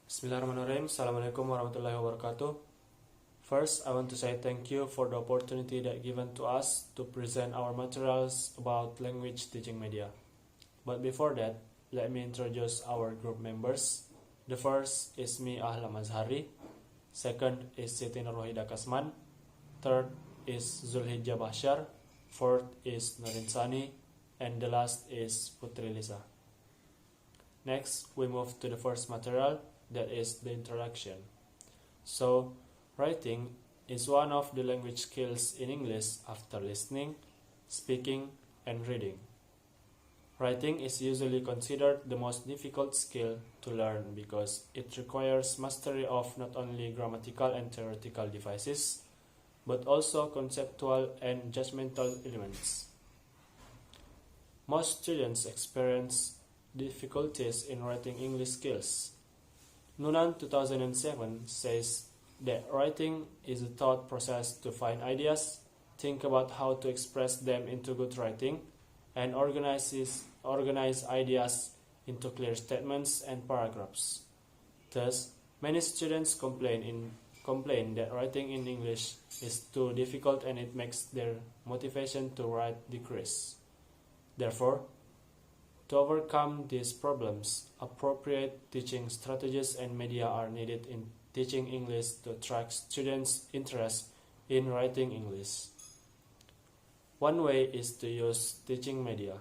Bismillahirrahmanirrahim. Assalamualaikum warahmatullahi wabarakatuh. First, I want to say thank you for the opportunity that given to us to present our materials about language teaching media. But before that, let me introduce our group members. The first is me, Ahlam Azhari. Second is Siti Nurwahida Kasman. Third is Zulhijjah Bashar. Fourth is Nurin Sani. And the last is Putri Lisa. Next, we move to the first material, that is the introduction. So, writing is one of the language skills in English after listening, speaking, and reading. Writing is usually considered the most difficult skill to learn because it requires mastery of not only grammatical and theoretical devices, but also conceptual and judgmental elements. Most students experience difficulties in writing English skills. Nunan 2007 says that writing is a thought process to find ideas, think about how to express them into good writing, and organize ideas into clear statements and paragraphs. Thus, many students complain that writing in English is too difficult and it makes their motivation to write decrease. Therefore, to overcome these problems, appropriate teaching strategies and media are needed in teaching English to attract students' interest in writing English. One way is to use teaching media.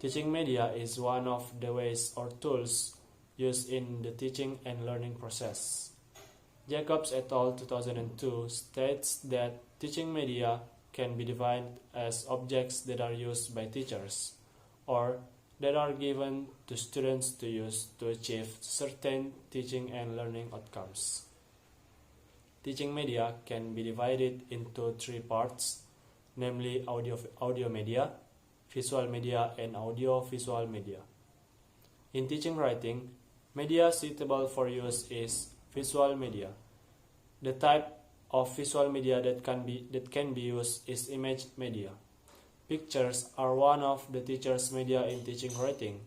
Teaching media is one of the ways or tools used in the teaching and learning process. Jacobs et al. 2002 states that teaching media can be defined as objects that are used by teachers or that are given to students to use to achieve certain teaching and learning outcomes. Teaching media can be divided into three parts, namely audio media, visual media, and audio-visual media. In teaching writing, media suitable for use is visual media. The type of visual media that can be used is image media. Pictures are one of the teacher's media in teaching writing.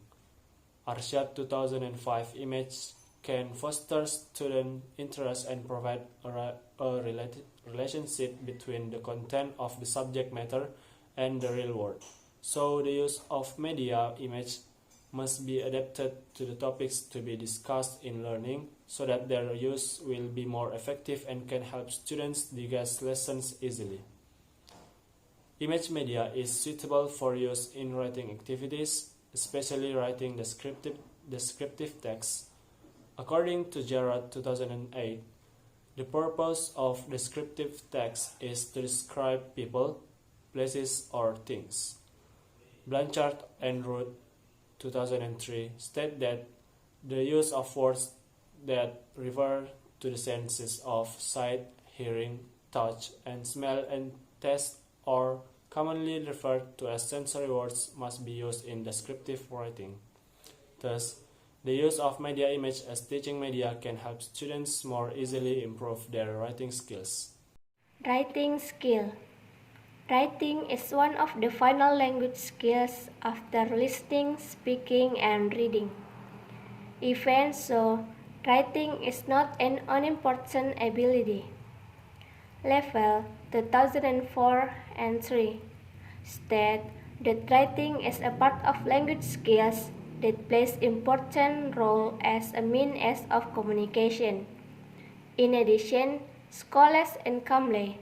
Arshad 2005 image can foster student interest and provide a relationship between the content of the subject matter and the real world. So the use of media image must be adapted to the topics to be discussed in learning so that their use will be more effective and can help students digest lessons easily. Image media is suitable for use in writing activities, especially writing descriptive text. According to Gerard 2008, the purpose of descriptive text is to describe people, places, or things. Blanchard and Root 2003 state that the use of words that refer to the senses of sight, hearing, touch, and smell and taste or commonly referred to as sensory words must be used in descriptive writing. Thus, the use of media image as teaching media can help students more easily improve their writing skills. Writing skill. Writing is one of the final language skills after listening, speaking, and reading. Even so, writing is not an unimportant ability. Level 2004 and 3 state that writing is a part of language skills that plays important role as a means of communication. In addition, Scholes and Camley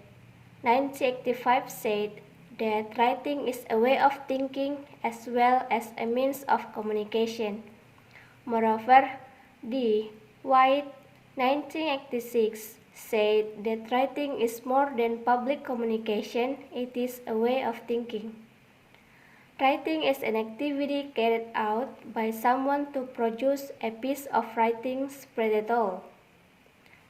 1985 said that writing is a way of thinking as well as a means of communication. Moreover, D. White 1986 said that writing is more than public communication, it is a way of thinking. Writing is an activity carried out by someone to produce a piece of writing spread all.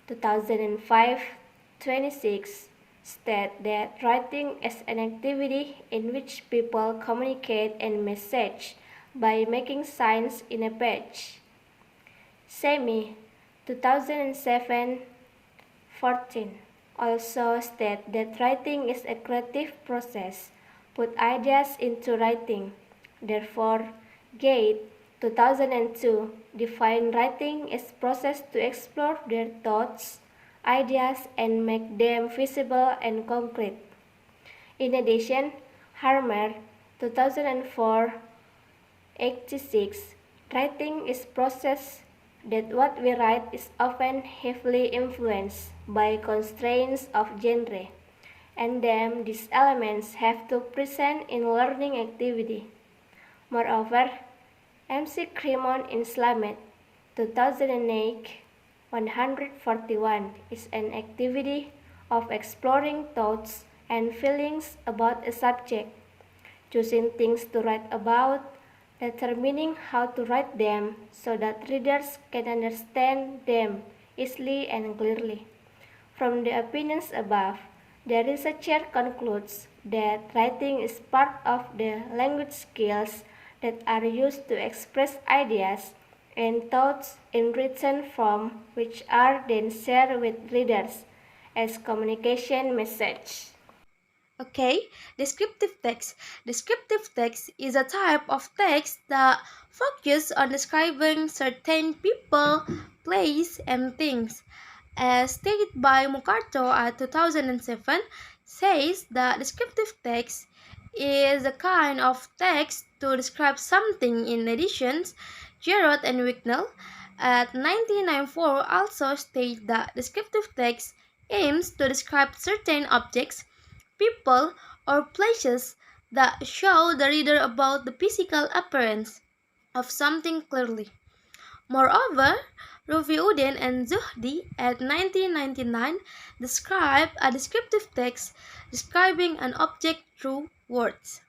2005-26 state that writing is an activity in which people communicate a message by making signs in a page. Semi 2007-14 also state that writing is a creative process, put ideas into writing. Therefore, Gate 2002, defined writing as process to explore their thoughts, ideas, and make them visible and concrete. In addition, Harmer, 2004, 86, writing is process that what we write is often heavily influenced by constraints of genre, and then these elements have to present in learning activity. Moreover, MC Cremon in Slamet, 2008, 141 is an activity of exploring thoughts and feelings about a subject, choosing things to write about, determining how to write them so that readers can understand them easily and clearly. From the opinions above, the researcher concludes that writing is part of the language skills that are used to express ideas and thoughts in written form, which are then shared with readers as communication message. Okay, descriptive text. Descriptive text is a type of text that focuses on describing certain people, place, and things. As stated by Mukarto at 2007, says that descriptive text is a kind of text to describe something. In addition, Gerard and Wicknell at 1994 also state that descriptive text aims to describe certain objects, people, or places that show the reader about the physical appearance of something clearly. Moreover, Rufiuddin and Zuhdi at 1999 describe a descriptive text describing an object through words.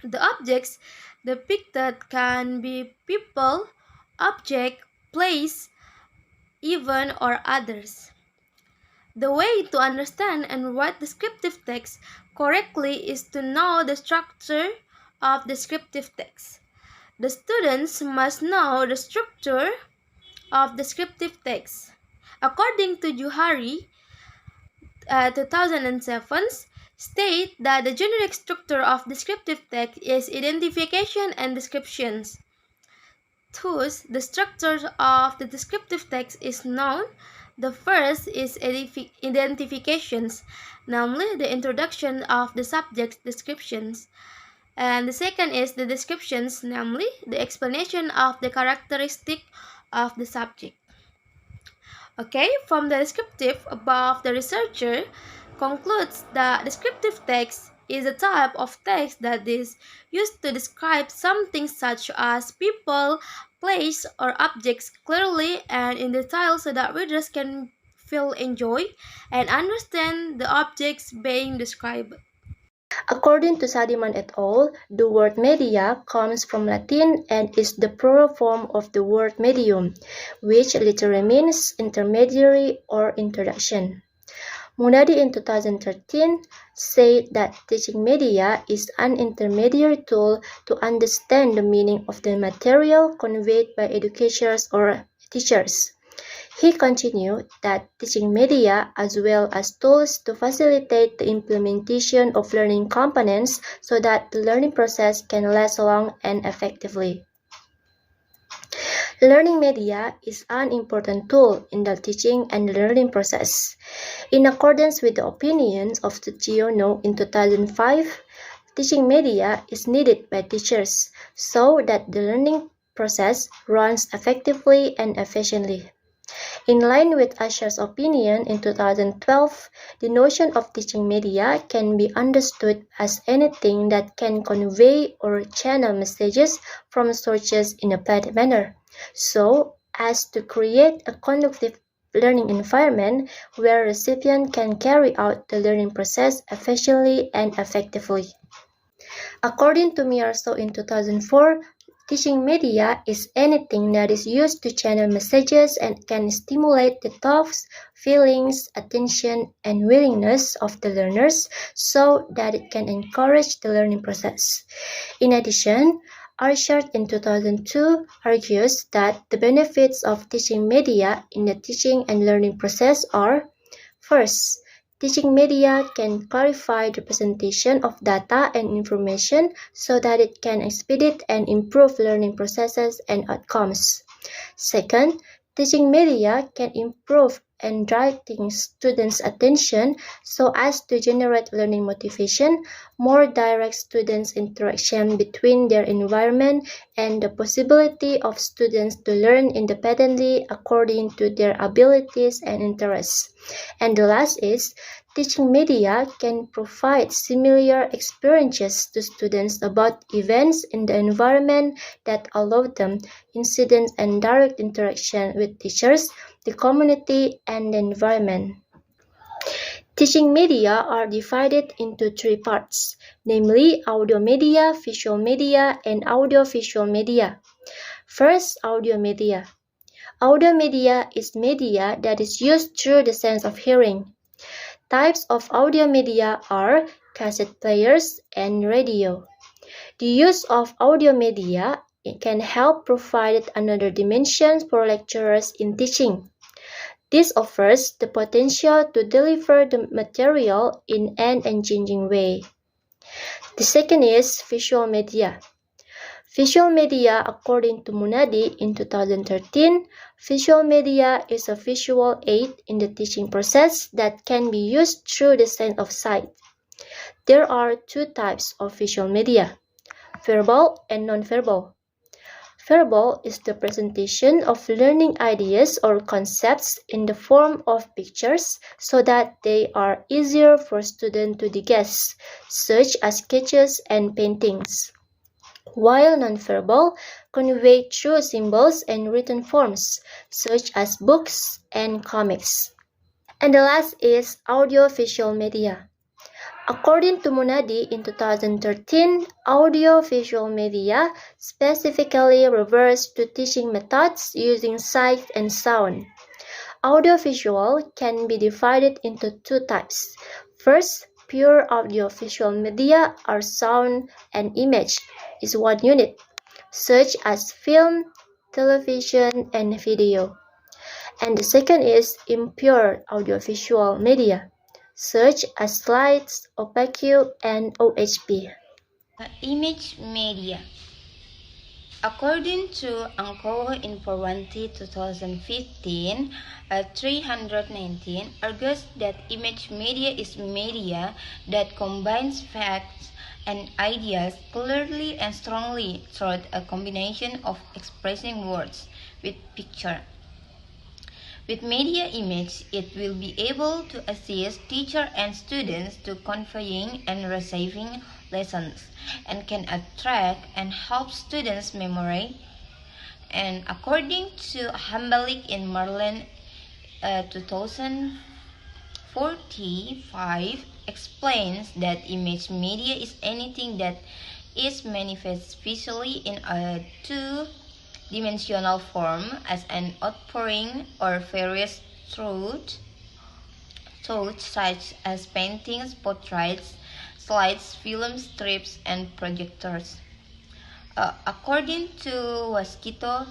The objects depicted can be people, object, place, even or others. The way to understand and write descriptive text correctly is to know the structure of descriptive text. The students must know the structure of descriptive text. According to Juhari, 2007, state that the generic structure of descriptive text is identification and descriptions. Thus, the structure of the descriptive text is known. The first is identifications, namely the introduction of the subject's descriptions. And the second is the descriptions, namely the explanation of the characteristic of the subject. Okay, from the descriptive above, the researcher concludes that descriptive text is a type of text that is used to describe something such as people, place, or objects clearly and in detail so that readers can feel enjoy and understand the objects being described. According to Sadiman et al., the word media comes from Latin and is the plural form of the word medium, which literally means intermediary or introduction. Munadi in 2013 said that teaching media is an intermediary tool to understand the meaning of the material conveyed by educators or teachers. He continued that teaching media as well as tools to facilitate the implementation of learning components so that the learning process can last long and effectively. Learning media is an important tool in the teaching and learning process. In accordance with the opinions of Tsuchiyono in 2005, teaching media is needed by teachers so that the learning process runs effectively and efficiently. In line with Asher's opinion in 2012, the notion of teaching media can be understood as anything that can convey or channel messages from sources in a planned manner, so as to create a conducive learning environment where recipients can carry out the learning process efficiently and effectively. According to Miyarso in 2004, teaching media is anything that is used to channel messages and can stimulate the thoughts, feelings, attention, and willingness of the learners so that it can encourage the learning process. In addition, Arshad in 2002 argues that the benefits of teaching media in the teaching and learning process are: first, Teaching media can clarify the presentation of data and information so that it can expedite and improve learning processes and outcomes. Second, teaching media can improve and directing students' attention so as to generate learning motivation, more direct students' interaction between their environment, and the possibility of students to learn independently according to their abilities and interests. And the last is, teaching media can provide similar experiences to students about events in the environment that allow them incident and direct interaction with teachers, the community, and the environment. Teaching media are divided into three parts, namely audio media, visual media, and audiovisual media. First, audio media. Audio media is media that is used through the sense of hearing. Types of audio media are cassette players and radio. The use of audio media can help provide another dimension for lecturers in teaching. This offers the potential to deliver the material in an engaging way. The second is visual media. Visual media, according to Munadi in 2013, visual media is a visual aid in the teaching process that can be used through the sense of sight. There are two types of visual media, verbal and nonverbal. Verbal is the presentation of learning ideas or concepts in the form of pictures so that they are easier for students to digest, such as sketches and paintings. While nonverbal convey through symbols and written forms, such as books and comics. And the last is audiovisual media. According to Munadi in 2013, audio-visual media specifically refers to teaching methods using sight and sound. Audiovisual can be divided into two types. First, pure audiovisual media or sound and image is one unit, such as film, television, and video. And the second is impure audiovisual media, such as slides, opaque, and OHP. Image media. According to Angkor Informasi 2015, 319 argues that image media is media that combines facts and ideas clearly and strongly through a combination of expressing words with picture. With media image, it will be able to assist teacher and students to conveying and receiving lessons and can attract and help students memory. And according to Hambalik in Merlin 2045 explains that image media is anything that is manifest visually in a two-dimensional form as an outpouring or various thoughts such as paintings, portraits, slides, film strips, and projectors. According to Waskito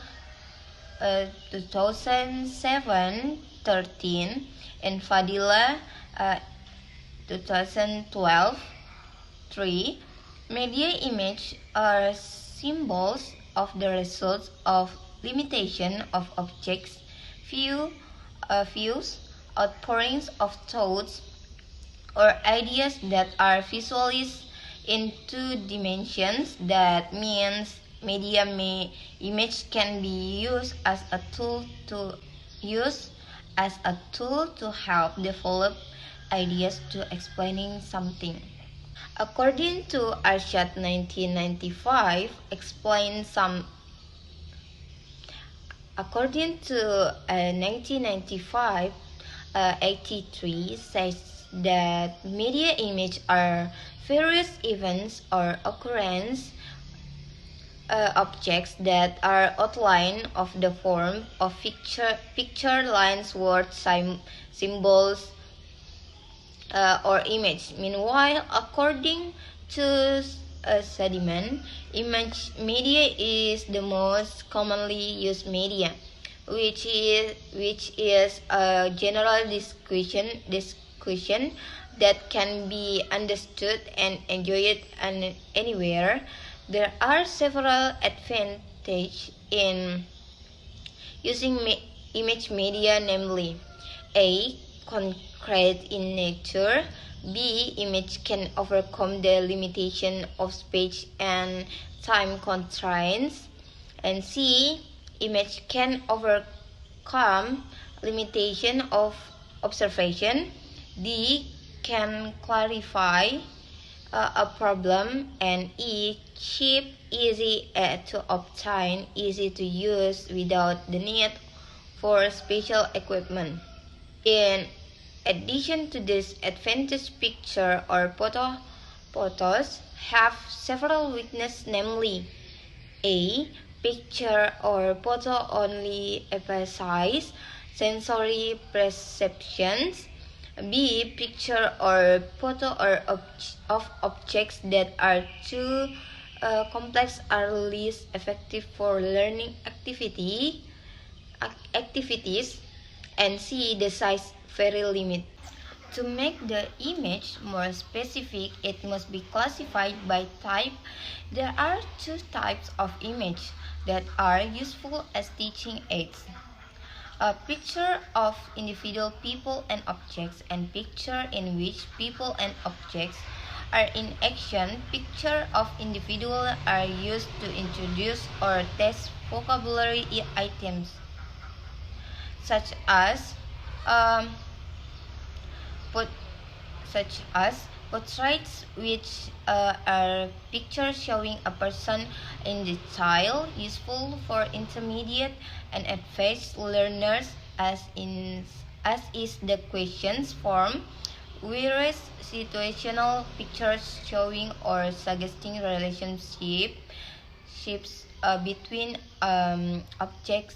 2007-13 and Fadila 2012-3, media image are symbols of the results of limitation of objects, views, outpourings of thoughts, or ideas that are visualized in two dimensions. That means media image can be used as a tool to help develop ideas to explaining something. According to Arshad 1995, According to 1995, 83 says that media image are various events or occurrence objects that are outline of the form of picture lines, words, symbols, or image. Meanwhile, according to Sediment, image media is the most commonly used media, which is a general description discussion that can be understood and enjoyed anywhere. There are several advantages in using image media, namely A. Concrete in nature. B. Image can overcome the limitation of space and time constraints. And C. Image can overcome limitation of observation. D. Can clarify a problem. And E. Cheap, easy to obtain, easy to use without the need for special equipment. In addition to this advantage, picture or photos have several weaknesses, namely A. Picture or photo only emphasize sensory perceptions. B. Picture or photo of objects that are too complex are least effective for learning activities. And C. The size very limited. To make the image more specific, it must be classified by type. There are two types of image that are useful as teaching aids: a picture of individual people and objects, and picture in which people and objects are in action. Picture of individual are used to introduce or test vocabulary items such as portraits, which are pictures showing a person in detail, useful for intermediate and advanced learners, as is the questions form, whereas situational pictures showing or suggesting relationships between objects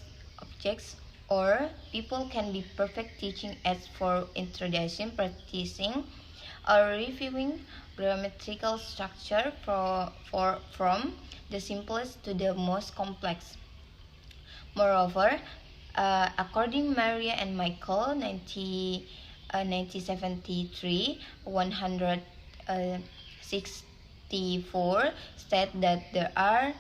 or people can be perfect teaching aids for introduction, practicing, or reviewing grammatical structure from the simplest to the most complex. Moreover, according Maria and Michael, 1973, 164, state that there are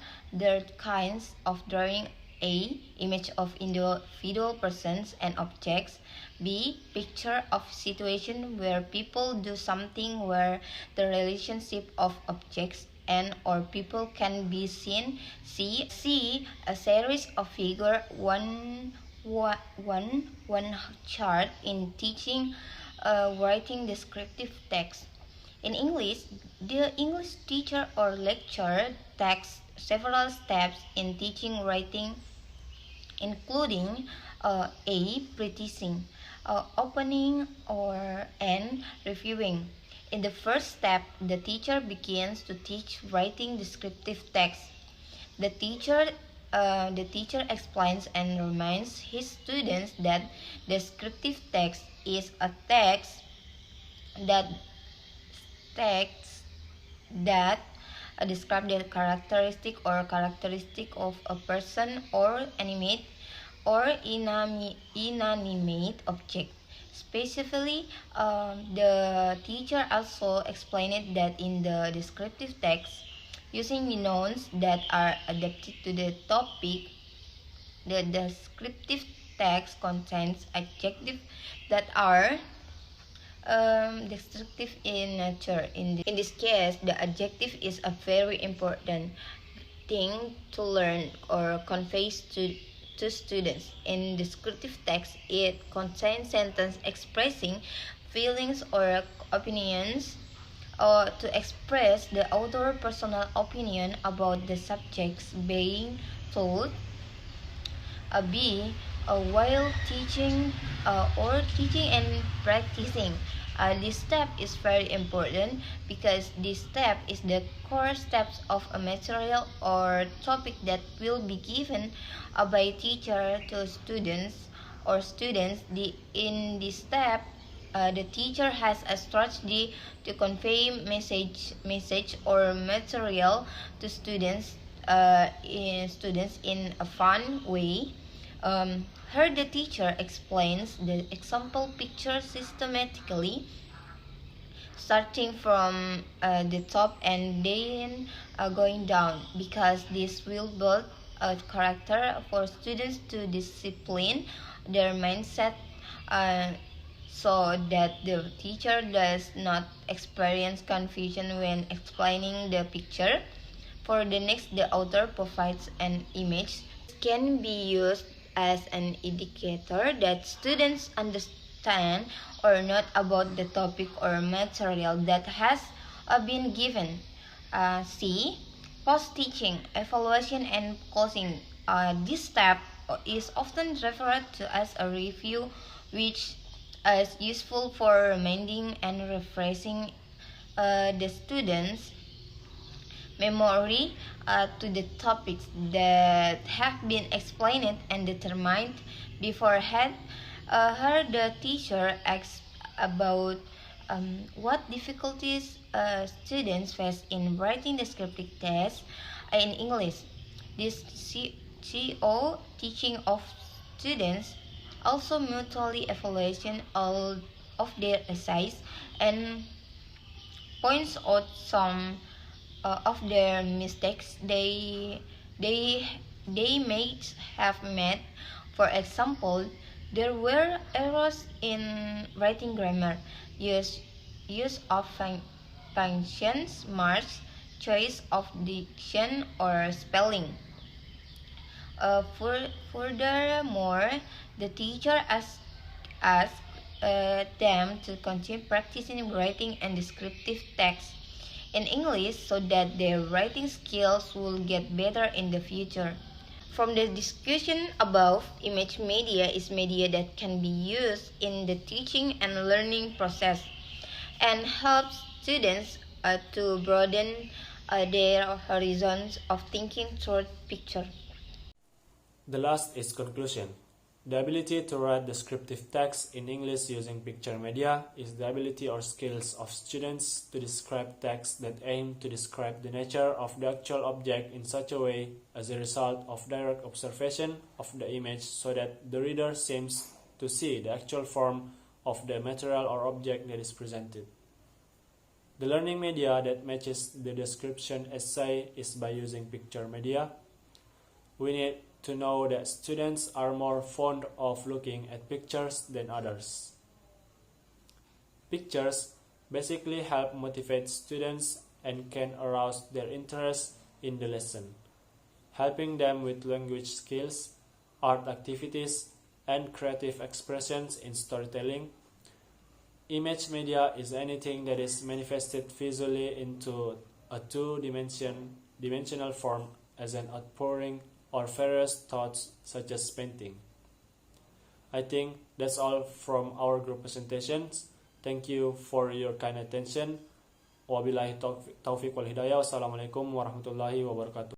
kinds of drawing: A. Image of individual persons and objects. B. Picture of situation where people do something where the relationship of objects and or people can be seen. C. A series of figure one chart in teaching writing descriptive text. In English, the English teacher or lecturer takes several steps in teaching writing, including A. Practicing, opening and reviewing. In the first step, the teacher begins to teach writing descriptive text. The teacher explains and reminds his students that descriptive text is a text that describe the characteristic of a person or animate or inanimate object. Specifically, the teacher also explained that in the descriptive text, using nouns that are adapted to the topic, the descriptive text contains adjectives that are descriptive in nature. In this case, the adjective is a very important thing to learn or convey to students. In descriptive text, it contains sentences expressing feelings or opinions, or to express the author's personal opinion about the subjects being taught. B. While teaching and practicing. This step is very important because this step is the core steps of a material or topic that will be given by teacher to students. In this step, the teacher has a strategy to convey message or material to students in a fun way. Here the teacher explains the example picture systematically, starting from the top and then going down, because this will build a character for students to discipline their mindset, uh, so that the teacher does not experience confusion when explaining the picture. For the next, the author provides an image. It can be used as an indicator that students understand or not about the topic or material that has been given. C. Post-teaching, evaluation and closing. This step is often referred to as a review, which is useful for reminding and refreshing the students' memory to the topics that have been explained and determined beforehand. Here the teacher asks about what difficulties students face in writing descriptive tests in English. This CO teaching of students also mutually evaluation all of their essays and points out some of their mistakes they may have made. For example, there were errors in writing grammar, use of functions, marks, choice of diction, or spelling. Furthermore, the teacher asks them to continue practicing writing and descriptive text in English so that their writing skills will get better in the future. From the discussion above, image media is media that can be used in the teaching and learning process and helps students to broaden their horizons of thinking through picture. The last is conclusion. The ability to write descriptive text in English using picture media is the ability or skills of students to describe text that aim to describe the nature of the actual object in such a way as a result of direct observation of the image, so that the reader seems to see the actual form of the material or object that is presented. The learning media that matches the description essay is by using picture media. We need to know that students are more fond of looking at pictures than others. Pictures basically help motivate students and can arouse their interest in the lesson, helping them with language skills, art activities, and creative expressions in storytelling. Image media is anything that is manifested visually into a two-dimensional form as an outpouring or various thoughts such as painting. I think that's all from our group presentations. Thank you for your kind attention. Wabillahi taufiq wal hidayah. Wassalamualaikum warahmatullahi wabarakatuh.